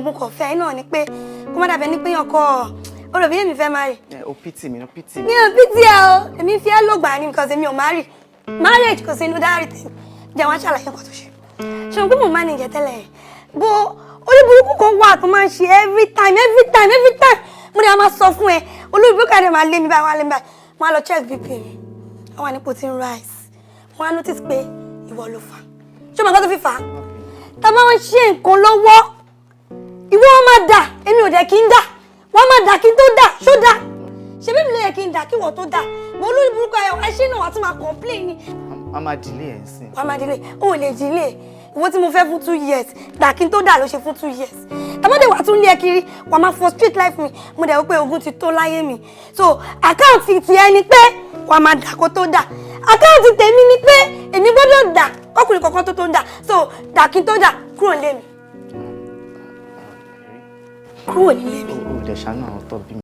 mo kàn fẹ́ náà ni pé kó má dàbí ẹni pé ọkọ olùbí èmi fẹ́ marry. O pity mi, no pity mi. Mi ò pity ẹ o, èmi fi ẹ́ lògbà ni because èmi ò marry. Marriage kò sí inú diary tèmi. Jẹ́ wọ́n ṣàlàyé nǹkan tó ṣe. Ṣé o pé mo máa ní ìjẹ́ tẹ́lẹ̀? Bó orí burúkú kan wà tó máa ń ṣe every time. Mo ní a máa sọ fún ẹ. Olórí burúkú àdé máa lé mi báyìí, wọ́n á lé mi báyìí. Wọ́n á lọ check BP mi. Wọ́n wà ní protein rice. Wọ́n á notice pé ìwọ ló fà. Ṣé o mọ̀ nǹkan tó fi fà? Tá a máa ń ṣe nǹkan lọ́wọ́. Ìwọ wọn máa dà, èmi ò dẹ̀ kí n dà. Wọ́n máa dà kí n tó dà, ṣó dà? Ṣé bíbí ló yẹ kí n dà kí wọ́n tó dà? Mo olórí burúkú ẹṣin náà wà tún máa complain ni. Wọ́n máa delay ẹ̀ sí. Wọ́n máa delay, o ò lè delay. Ìwọ tí mo fẹ́ fún 2 years, dà kí n tó dà ló ṣe fún 2 years. Tàbádé wà tún lé ẹ kiri, wà máa frustrate life mi. Mo dẹ̀ wò pé ogun ti tó láyé mi. So àkáǹtì ti ẹni pé wà máa dà kó tó dà. Àkáǹtì tèmi ni pé èmi gbọ́dọ̀ dà ọkùnrin kankan tó dà. So dà kí n tó dà kúrò nílé mi. Kúrò nílé mi. O dẹ̀ ṣàánú àwọn tó bí mi.